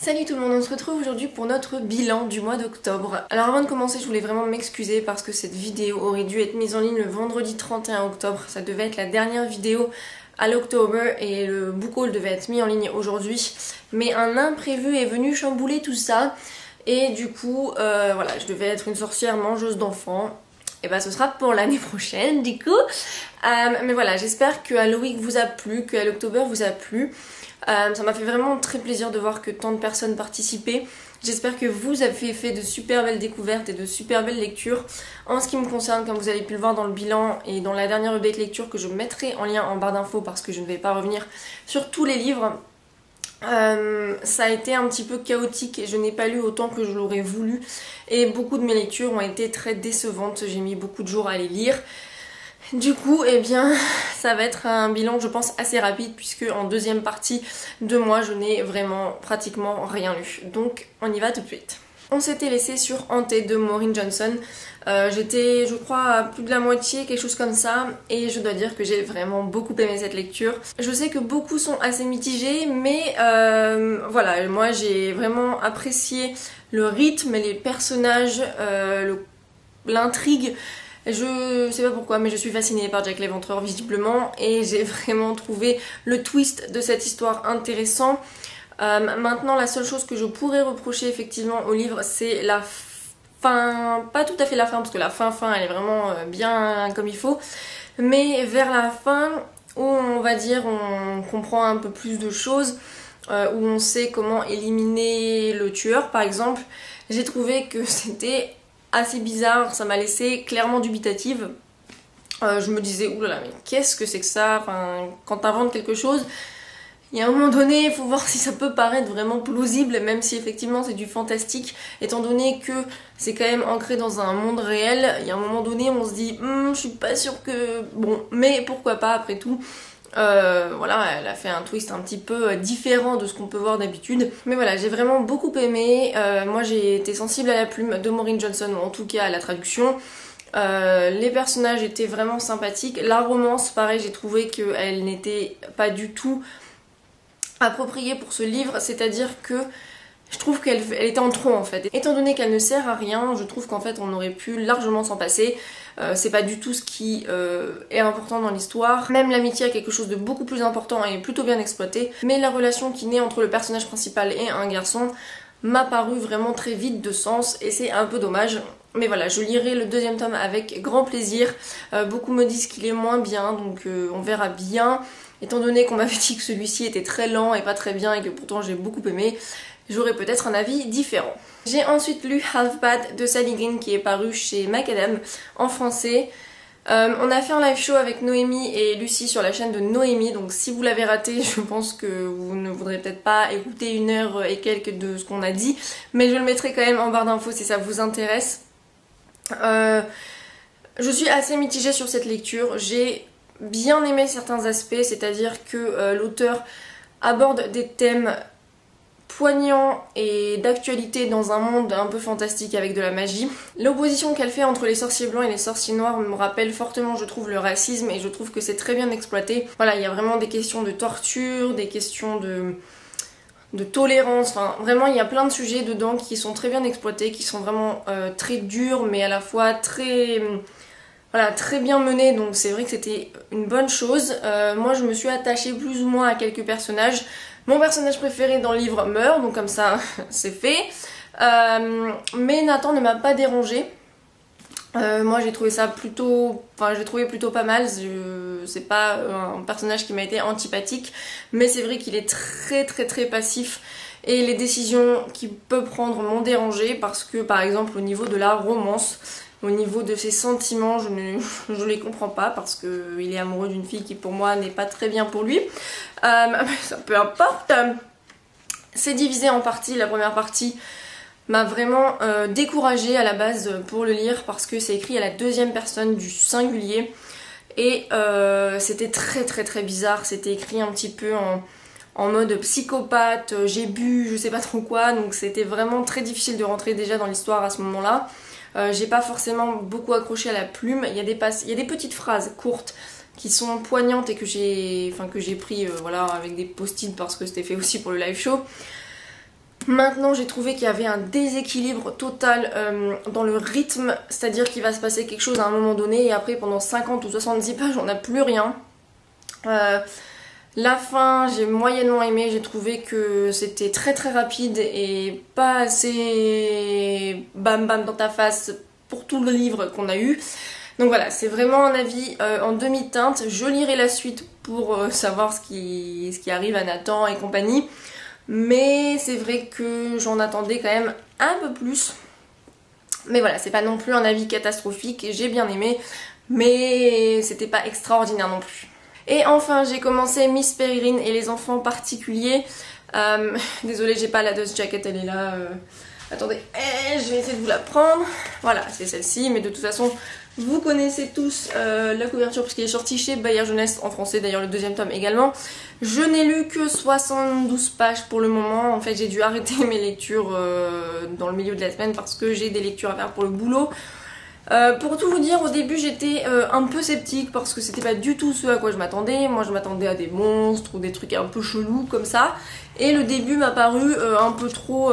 Salut tout le monde, on se retrouve aujourd'hui pour notre bilan du mois d'octobre. Alors avant de commencer, je voulais vraiment m'excuser parce que cette vidéo aurait dû être mise en ligne le vendredi 31 octobre. Ça devait être la dernière vidéo à l'octobre et le book haul devait être mis en ligne aujourd'hui. Mais un imprévu est venu chambouler tout ça et du coup, voilà, je devais être une sorcière mangeuse d'enfants. Et bah ce sera pour l'année prochaine du coup. Mais voilà, j'espère que Halloween vous a plu, que l'octobre vous a plu. Ça m'a fait vraiment très plaisir de voir que tant de personnes participaient. J'espère que vous avez fait de super belles découvertes et de super belles lectures. En ce qui me concerne, comme vous avez pu le voir dans le bilan et dans la dernière update lecture que je mettrai en lien en barre d'infos parce que je ne vais pas revenir sur tous les livres, ça a été un petit peu chaotique et je n'ai pas lu autant que je l'aurais voulu. Et beaucoup de mes lectures ont été très décevantes, j'ai mis beaucoup de jours à les lire. Du coup, eh bien, ça va être un bilan, je pense, assez rapide puisque en deuxième partie de mois, je n'ai vraiment pratiquement rien lu. Donc, on y va tout de suite. On s'était laissé sur Hanté de Maureen Johnson. J'étais, je crois, à plus de la moitié, quelque chose comme ça. Et je dois dire que j'ai vraiment beaucoup aimé cette lecture. Je sais que beaucoup sont assez mitigés, mais voilà, moi j'ai vraiment apprécié le rythme, les personnages, l'intrigue. Je sais pas pourquoi, mais je suis fascinée par Jack l'Éventreur visiblement et j'ai vraiment trouvé le twist de cette histoire intéressant. Maintenant, la seule chose que je pourrais reprocher effectivement au livre, c'est la fin, pas tout à fait la fin, parce que la fin elle est vraiment bien comme il faut, mais vers la fin où on va dire on comprend un peu plus de choses, où on sait comment éliminer le tueur par exemple, j'ai trouvé que c'était assez bizarre, ça m'a laissé clairement dubitative. Je me disais, oulala, mais qu'est-ce que c'est que ça? Enfin, quand t'inventes quelque chose, il y a un moment donné, il faut voir si ça peut paraître vraiment plausible, même si effectivement c'est du fantastique, étant donné que c'est quand même ancré dans un monde réel. Il y a un moment donné, on se dit, je suis pas sûre que... Bon, mais pourquoi pas après tout. Voilà, elle a fait un twist un petit peu différent de ce qu'on peut voir d'habitude. Mais voilà, j'ai vraiment beaucoup aimé. Moi j'ai été sensible à la plume de Maureen Johnson, ou en tout cas à la traduction. Les personnages étaient vraiment sympathiques. La romance, pareil, j'ai trouvé qu'elle n'était pas du tout appropriée pour ce livre, c'est-à-dire que je trouve qu'elle était en trop en fait. Étant donné qu'elle ne sert à rien, je trouve qu'en fait on aurait pu largement s'en passer. C'est pas du tout ce qui est important dans l'histoire. Même l'amitié a quelque chose de beaucoup plus important et est plutôt bien exploité. Mais la relation qui naît entre le personnage principal et un garçon m'a paru vraiment très vide de sens et c'est un peu dommage. Mais voilà, je lirai le deuxième tome avec grand plaisir. Beaucoup me disent qu'il est moins bien, donc on verra bien. Étant donné qu'on m'avait dit que celui-ci était très lent et pas très bien et que pourtant j'ai beaucoup aimé, j'aurais peut-être un avis différent. J'ai ensuite lu Half-Bad de Sally Green qui est paru chez Macadam en français. On a fait un live show avec Noémie et Lucie sur la chaîne de Noémie, donc si vous l'avez raté, je pense que vous ne voudrez peut-être pas écouter 1 heure et quelques de ce qu'on a dit, mais je le mettrai quand même en barre d'infos si ça vous intéresse. Je suis assez mitigée sur cette lecture, j'ai bien aimé certains aspects, c'est-à-dire que l'auteur aborde des thèmes poignant et d'actualité dans un monde un peu fantastique avec de la magie. L'opposition qu'elle fait entre les sorciers blancs et les sorciers noirs me rappelle fortement, je trouve, le racisme et je trouve que c'est très bien exploité. Voilà, il y a vraiment des questions de torture, des questions de tolérance, enfin vraiment il y a plein de sujets dedans qui sont très bien exploités, qui sont vraiment très durs mais à la fois très... Voilà, très bien menés, donc c'est vrai que c'était une bonne chose. Moi je me suis attachée plus ou moins à quelques personnages. Mon personnage préféré dans le livre meurt, donc comme ça c'est fait. Mais Nathan ne m'a pas dérangée. Moi j'ai trouvé ça plutôt... Enfin j'ai trouvé plutôt pas mal. C'est pas un personnage qui m'a été antipathique. Mais c'est vrai qu'il est très passif. Et les décisions qu'il peut prendre m'ont dérangée parce que par exemple au niveau de la romance... Au niveau de ses sentiments, je les comprends pas parce qu'il est amoureux d'une fille qui pour moi n'est pas très bien pour lui. Ça peu importe. C'est divisé en parties. La première partie m'a vraiment découragée à la base pour le lire parce que c'est écrit à la deuxième personne du singulier. Et c'était très bizarre. C'était écrit un petit peu en mode psychopathe, j'ai bu, je sais pas trop quoi. Donc c'était vraiment très difficile de rentrer déjà dans l'histoire à ce moment-là. J'ai pas forcément beaucoup accroché à la plume, il y a des petites phrases courtes qui sont poignantes et que j'ai pris voilà, avec des post-it parce que c'était fait aussi pour le live show. Maintenant j'ai trouvé qu'il y avait un déséquilibre total dans le rythme, c'est-à-dire qu'il va se passer quelque chose à un moment donné et après pendant 50 ou 70 pages on n'a plus rien. La fin j'ai moyennement aimé, j'ai trouvé que c'était très très rapide et pas assez bam bam dans ta face pour tout le livre qu'on a eu. Donc voilà, c'est vraiment un avis en demi-teinte. Je lirai la suite pour savoir ce qui arrive à Nathan et compagnie. Mais c'est vrai que j'en attendais quand même un peu plus. Mais voilà, c'est pas non plus un avis catastrophique. J'ai bien aimé, mais c'était pas extraordinaire non plus. Et enfin, j'ai commencé Miss Peregrine et les enfants particuliers. Désolée, j'ai pas la dust jacket, elle est là. Attendez, je vais essayer de vous la prendre. Voilà, c'est celle-ci, mais de toute façon, vous connaissez tous la couverture puisqu'elle est sortie chez Bayard Jeunesse en français, d'ailleurs le deuxième tome également. Je n'ai lu que 72 pages pour le moment. En fait, j'ai dû arrêter mes lectures dans le milieu de la semaine parce que j'ai des lectures à faire pour le boulot. Pour tout vous dire, au début j'étais un peu sceptique parce que c'était pas du tout ce à quoi je m'attendais. Moi je m'attendais à des monstres ou des trucs un peu chelous comme ça. Et le début m'a paru un peu trop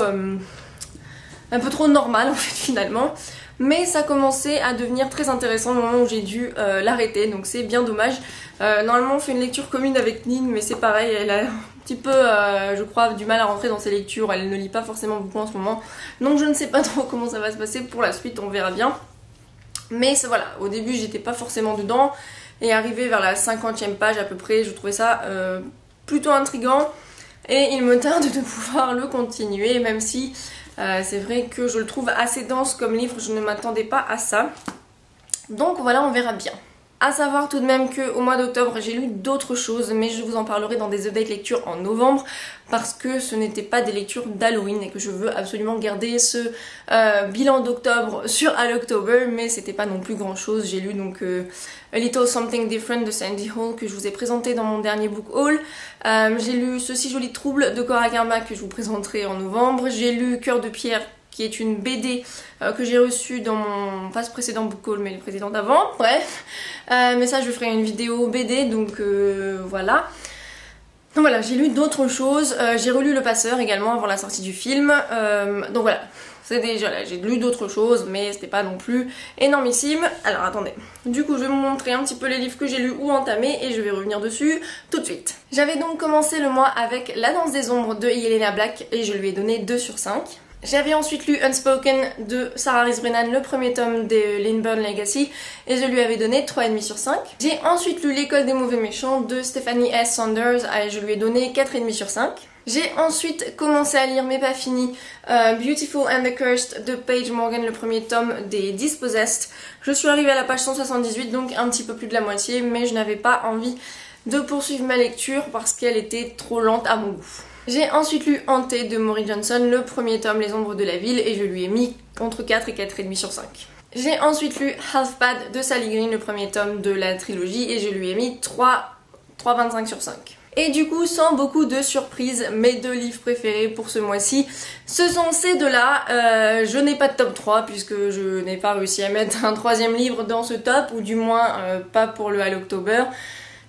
normal en fait finalement. Mais ça commençait à devenir très intéressant au moment où j'ai dû l'arrêter, donc c'est bien dommage. Normalement on fait une lecture commune avec Nin, mais c'est pareil, elle a un petit peu, je crois, du mal à rentrer dans ses lectures, elle ne lit pas forcément beaucoup en ce moment. Donc je ne sais pas trop comment ça va se passer pour la suite, on verra bien. Mais voilà, au début j'étais pas forcément dedans, et arrivé vers la 50e page à peu près, je trouvais ça plutôt intriguant. Et il me tarde de pouvoir le continuer, même si c'est vrai que je le trouve assez dense comme livre, je ne m'attendais pas à ça. Donc voilà, on verra bien. A savoir tout de même qu'au mois d'octobre j'ai lu d'autres choses, mais je vous en parlerai dans des update lectures en novembre parce que ce n'était pas des lectures d'Halloween et que je veux absolument garder ce bilan d'octobre sur Halloctober, mais c'était pas non plus grand chose. J'ai lu donc A Little Something Different de Sandy Hall que je vous ai présenté dans mon dernier book haul. J'ai lu Ce si joli trouble de Cora Karma que je vous présenterai en novembre. J'ai lu Cœur de pierre qui est une BD que j'ai reçue dans mon, pas ce précédent book haul mais le précédent d'avant, bref. Mais ça je ferai une vidéo BD, donc voilà. Donc voilà, j'ai lu d'autres choses, j'ai relu Le Passeur également avant la sortie du film, donc voilà. C'est déjà là, j'ai lu d'autres choses, mais c'était pas non plus énormissime. Alors attendez, du coup je vais vous montrer un petit peu les livres que j'ai lus ou entamés et je vais revenir dessus tout de suite. J'avais donc commencé le mois avec La Danse des Ombres de Yelena Black et je lui ai donné 2 sur 5. J'avais ensuite lu Unspoken de Sarah Rees Brennan, le premier tome de Lynburn Legacy, et je lui avais donné 3,5 sur 5. J'ai ensuite lu L'école des mauvais méchants de Stephanie S. Saunders et je lui ai donné 4,5 sur 5. J'ai ensuite commencé à lire, mais pas fini, Beautiful and the Cursed de Paige Morgan, le premier tome des Dispossessed. Je suis arrivée à la page 178, donc un petit peu plus de la moitié, mais je n'avais pas envie de poursuivre ma lecture parce qu'elle était trop lente à mon goût. J'ai ensuite lu Hanté de Maury Johnson, le premier tome Les Ombres de la Ville, et je lui ai mis entre 4 et 4,5 sur 5. J'ai ensuite lu Half-Bad de Sally Green, le premier tome de la trilogie, et je lui ai mis 3,25 sur 5. Et du coup, sans beaucoup de surprises, mes 2 livres préférés pour ce mois-ci, ce sont ces 2-là. Je n'ai pas de top 3 puisque je n'ai pas réussi à mettre un 3e livre dans ce top, ou du moins pas pour le Halloctober.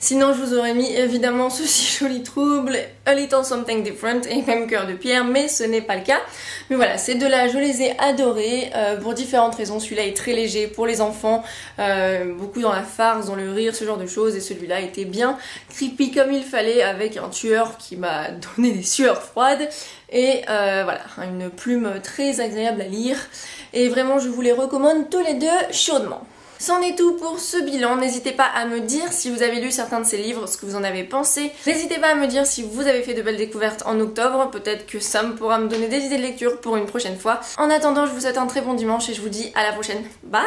Sinon je vous aurais mis évidemment Ce si joli trouble, A Little Something Different et même Cœur de pierre, mais ce n'est pas le cas. Mais voilà, ces 2-là je les ai adorés pour différentes raisons. Celui-là est très léger pour les enfants, beaucoup dans la farce, dans le rire, ce genre de choses, et celui-là était bien creepy comme il fallait avec un tueur qui m'a donné des sueurs froides. Et voilà, une plume très agréable à lire, et vraiment je vous les recommande tous les 2 chaudement. C'en est tout pour ce bilan, n'hésitez pas à me dire si vous avez lu certains de ces livres, ce que vous en avez pensé. N'hésitez pas à me dire si vous avez fait de belles découvertes en octobre, peut-être que ça pourra me donner des idées de lecture pour une prochaine fois. En attendant, je vous souhaite un très bon dimanche et je vous dis à la prochaine. Bye!